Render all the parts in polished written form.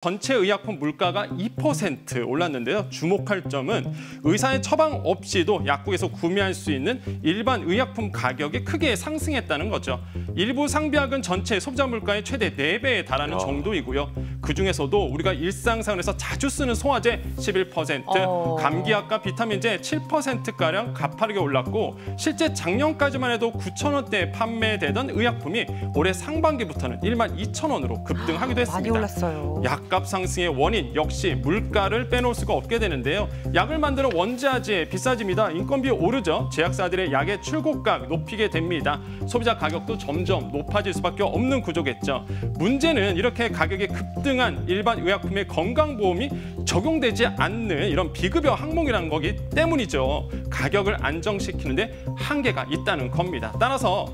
전체 의약품 물가가 2% 올랐는데요. 주목할 점은 의사의 처방 없이도 약국에서 구매할 수 있는 일반 의약품 가격이 크게 상승했다는 거죠. 일부 상비약은 전체 소비자 물가의 최대 4배에 달하는 정도이고요. 그중에서도 우리가 일상생활에서 자주 쓰는 소화제 11%, 감기약과 비타민제 7%가량 가파르게 올랐고 실제 작년까지만 해도 9,000원대에 판매되던 의약품이 올해 상반기부터는 12,000원으로 급등하기도 했습니다. 많이 올랐어요. 약값 상승의 원인 역시 물가를 빼놓을 수가 없게 되는데요. 약을 만드는 원자재 비싸집니다. 인건비 오르죠. 제약사들의 약의 출고가 높이게 됩니다. 소비자 가격도 점점 높아질 수밖에 없는 구조겠죠. 문제는 이렇게 가격이 급등한 일반 의약품의 건강보험이 적용되지 않는 이런 비급여 항목이라는 거기 때문이죠. 가격을 안정시키는데 한계가 있다는 겁니다. 따라서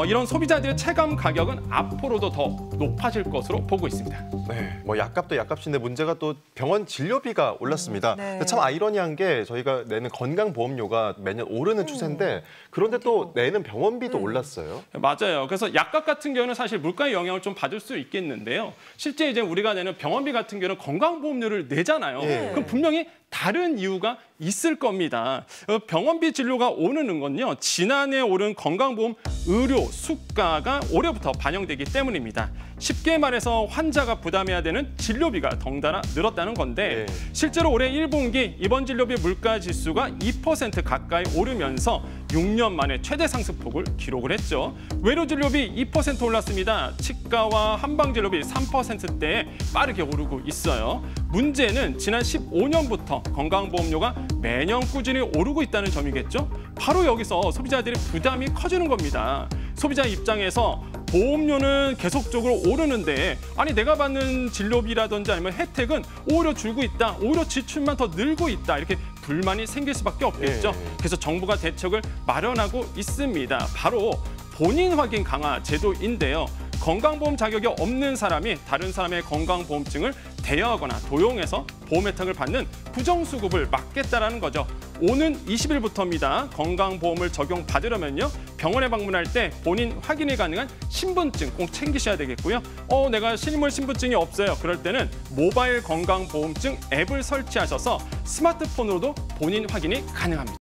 이런 소비자들의 체감 가격은 앞으로도 더 높아질 것으로 보고 있습니다. 네, 뭐 약값도 약값인데 문제가 또 병원 진료비가 올랐습니다. 네. 참 아이러니한 게 저희가 내는 건강보험료가 매년 오르는 추세인데 그런데 또 내는 병원비도 올랐어요. 맞아요. 그래서 약값 같은 경우는 사실 물가의 영향을 좀 받을 수 있겠는데요. 실제 이제 우리가 내는 병원비 같은 경우는 건강보험료를 내잖아요. 예. 그럼 분명히 다른 이유가 있을 겁니다. 병원비 진료가 오르는 건요. 지난해 오른 건강보험 의료 수가가 올해부터 반영되기 때문입니다. 쉽게 말해서 환자가 부담해야 되는 진료비가 덩달아 늘었다는 건데 실제로 올해 1분기 입원 진료비 물가 지수가 2% 가까이 오르면서 6년 만에 최대 상승폭을 기록을 했죠. 외래 진료비 2% 올랐습니다. 치과와 한방 진료비 3%대에 빠르게 오르고 있어요. 문제는 지난 15년부터 건강보험료가 매년 꾸준히 오르고 있다는 점이겠죠. 바로 여기서 소비자들의 부담이 커지는 겁니다. 소비자 입장에서 보험료는 계속적으로 오르는데 아니 내가 받는 진료비라든지 아니면 혜택은 오히려 줄고 있다. 오히려 지출만 더 늘고 있다. 이렇게 불만이 생길 수밖에 없겠죠. 그래서 정부가 대책을 마련하고 있습니다. 바로 본인 확인 강화 제도인데요. 건강보험 자격이 없는 사람이 다른 사람의 건강보험증을 대여하거나 도용해서 보험 혜택을 받는 부정수급을 막겠다라는 거죠. 오는 20일부터입니다. 건강보험을 적용받으려면요. 병원에 방문할 때 본인 확인이 가능한 신분증 꼭 챙기셔야 되겠고요. 내가 실물 신분증이 없어요. 그럴 때는 모바일 건강보험증 앱을 설치하셔서 스마트폰으로도 본인 확인이 가능합니다.